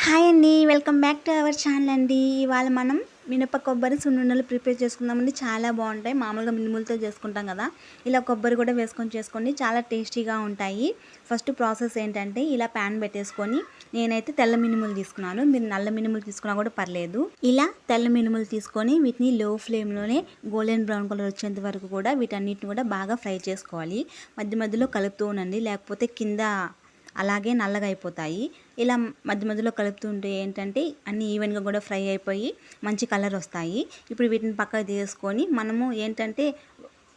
Hi అండి, welcome back to our channel అండి. ఇవాళ మనం మినప కొబ్బరి సున్నుండలు ప్రిపేర్ చేసుకుందామండి. చాలా బాగుంటాయి. మామూలుగా మినుములతో చేసుకుంటాం కదా, ఇలా కొబ్బరి కూడా వేసుకొని చేసుకోండి, చాలా టేస్టీగా ఉంటాయి. ఫస్ట్ ప్రాసెస్ ఏంటంటే, ఇలా ప్యాన్ పెట్టేసుకొని నేనైతే తెల్ల మినుములు తీసుకున్నాను. మీరు నల్ల మినుములు తీసుకున్నా కూడా పర్లేదు. ఇలా తెల్ల మినుములు తీసుకొని వీటిని లో ఫ్లేమ్లోనే గోల్డెన్ బ్రౌన్ కలర్ వచ్చేంత వరకు కూడా వీటన్నిటిని కూడా బాగా ఫ్రై చేసుకోవాలి. మధ్య మధ్యలో కలుపుతూ ఉండండి, లేకపోతే కింద అలాగే నల్లగా అయిపోతాయి. ఇలా మధ్య మధ్యలో కలుపుతుంటే ఏంటంటే అన్నీ ఈవెన్గా కూడా ఫ్రై అయిపోయి మంచి కలర్ వస్తాయి. ఇప్పుడు వీటిని పక్కకు తీసుకొని మనము ఏంటంటే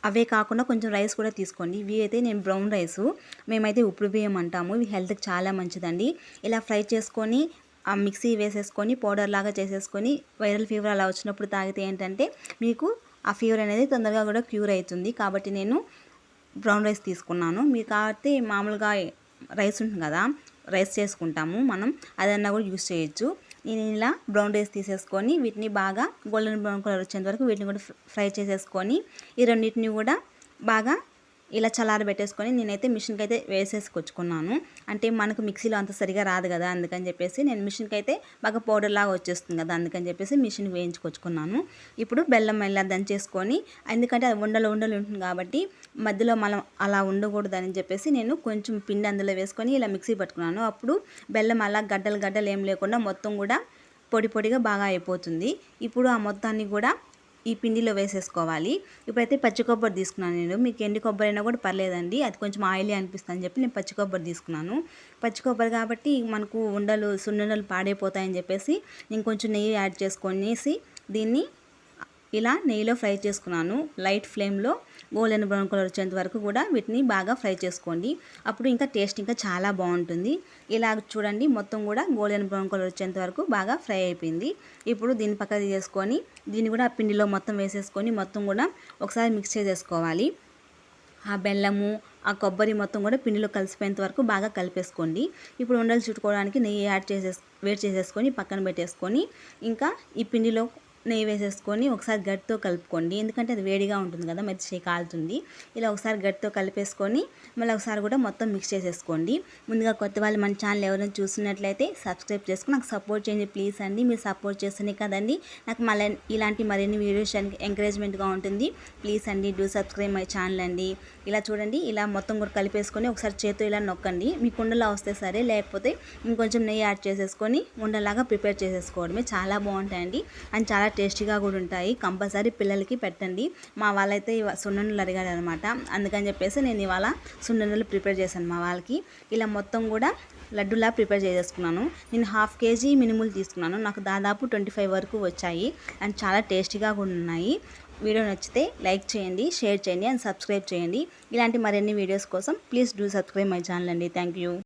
అవే కాకుండా కొంచెం రైస్ కూడా తీసుకోండి. ఇవి అయితే నేను బ్రౌన్ రైసు, మేమైతే ఉప్పుడు బియ్యం అంటాము. ఇవి హెల్త్కి చాలా మంచిదండి. ఇలా ఫ్రై చేసుకొని ఆ మిక్సీ వేసేసుకొని పౌడర్ లాగా చేసేసుకొని వైరల్ ఫీవర్ అలా వచ్చినప్పుడు తాగితే ఏంటంటే మీకు ఆ ఫీవర్ అనేది తొందరగా కూడా క్యూర్ అవుతుంది. కాబట్టి నేను బ్రౌన్ రైస్ తీసుకున్నాను. మీరు కాబట్టి మామూలుగా రైస్ ఉంటుంది కదా, రైస్ చేసుకుంటాము మనం, అదన్నా కూడా యూస్ చేయొచ్చు. నేను ఇలా బ్రౌన్ రైస్ తీసేసుకొని వీటిని బాగా గోల్డెన్ బ్రౌన్ కలర్ వచ్చేంత వరకు వీటిని కూడా ఫ్రై చేసేసుకొని ఈ రెండింటిని కూడా బాగా ఇలా చల్లారబెట్టేసుకొని నేనైతే మిషన్కి అయితే వేసేసుకొచ్చుకున్నాను. అంటే మనకు మిక్సీలో అంత సరిగా రాదు కదా, అందుకని చెప్పేసి నేను మిషన్కి అయితే బాగా పౌడర్ లాగా వచ్చేస్తుంది కదా, అందుకని చెప్పేసి మిషన్ వేయించుకొచ్చుకున్నాను. ఇప్పుడు బెల్లం ఇలా దంచేసుకొని, ఎందుకంటే అది ఉండలు ఉంటుంది కాబట్టి మధ్యలో మనం అలా ఉండకూడదని చెప్పేసి నేను కొంచెం పిండి అందులో వేసుకొని ఇలా మిక్సీ పట్టుకున్నాను. అప్పుడు బెల్లం అలా గడ్డలు ఏం లేకుండా మొత్తం కూడా పొడిగా బాగా అయిపోతుంది. ఇప్పుడు ఆ మొత్తాన్ని కూడా ఈ పిండిలో వేసేసుకోవాలి. ఇప్పుడైతే పచ్చి కొబ్బరి తీసుకున్నాను నేను. మీకు ఎండు కొబ్బరి అయినా కూడా పర్లేదండి, అది కొంచెం ఆయిలీ అనిపిస్తుంది అని చెప్పి నేను పచ్చి కొబ్బరి తీసుకున్నాను. పచ్చి కొబ్బరి కాబట్టి మనకు సున్నుండలు పాడైపోతాయని చెప్పేసి నేను కొంచెం నెయ్యి యాడ్ చేసుకొనేసి దీన్ని ఇలా నెయ్యిలో ఫ్రై చేసుకున్నాను. లైట్ ఫ్లేమ్లో గోల్డెన్ బ్రౌన్ కలర్ వచ్చేంత వరకు కూడా వీటిని బాగా ఫ్రై చేసుకోండి. అప్పుడు ఇంకా టేస్ట్ ఇంకా చాలా బాగుంటుంది. ఇలా చూడండి, మొత్తం కూడా గోల్డెన్ బ్రౌన్ కలర్ వచ్చేంత వరకు బాగా ఫ్రై అయిపోయింది. ఇప్పుడు దీన్ని పక్కన తీసుకొని దీన్ని కూడా ఆ పిండిలో మొత్తం వేసేసుకొని మొత్తం కూడా ఒకసారి మిక్స్ చేసేసుకోవాలి. ఆ బెల్లము ఆ కొబ్బరి మొత్తం కూడా పిండిలో కలిసిపోయేంత వరకు బాగా కలిపేసుకోండి. ఇప్పుడు ఉండలు చుట్టుకోవడానికి నెయ్యి వేడి చేసేసుకొని పక్కన పెట్టేసుకొని ఇంకా ఈ పిండిలో నెయ్యి వేసేసుకొని ఒకసారి గట్టితో కలుపుకోండి. ఎందుకంటే అది వేడిగా ఉంటుంది కదా, మెత్త చేయి కాలుతుంది. ఇలా ఒకసారి గట్టితో కలిపేసుకొని మళ్ళీ ఒకసారి కూడా మొత్తం మిక్స్ చేసేసుకోండి. ముందుగా కొత్త వాళ్ళు మన ఛానల్ ఎవరైనా చూస్తున్నట్లయితే సబ్స్క్రైబ్ చేసుకుని నాకు సపోర్ట్ చేయండి ప్లీజ్ అండి. మీరు సపోర్ట్ చేస్తేనే కదండి నాకు మళ్ళీ ఇలాంటి మరిన్ని వీడియోస్ ఎంకరేజ్మెంట్గా ఉంటుంది. ప్లీజ్ అండి, డూ సబ్స్క్రైబ్ మై ఛానల్ అండి. ఇలా చూడండి, ఇలా మొత్తం కూడా కలిపేసుకొని ఒకసారి చేతితో ఇలా నొక్కండి. మీకు ఉండలా వస్తే సరే, లేకపోతే ఇంకొంచెం నెయ్యి యాడ్ చేసేసుకొని ఉండలాగా ప్రిపేర్ చేసేసుకోవడమే. చాలా బాగుంటాయండి అండ్ చాలా టేస్టీగా కూడా ఉంటాయి. కంపల్సరీ పిల్లలకి పెట్టండి. మా వాళ్ళైతే సున్నుండలు అడిగారు అనమాట, అందుకని చెప్పేసి నేను ఇవాళ సున్నుండలు ప్రిపేర్ చేశాను మా వాళ్ళకి. ఇలా మొత్తం కూడా లడ్డూలా ప్రిపేర్ చేసేసుకున్నాను. నేను 1/2 kg మినుములు తీసుకున్నాను. నాకు దాదాపు 25 వరకు వచ్చాయి అండ్ చాలా టేస్టీగా కూడా ఉన్నాయి. వీడియో నచ్చితే లైక్ చేయండి, షేర్ చేయండి అండ్ సబ్స్క్రైబ్ చేయండి. ఇలాంటి మరిన్ని వీడియోస్ కోసం please do subscribe my channel అండి. Thank you.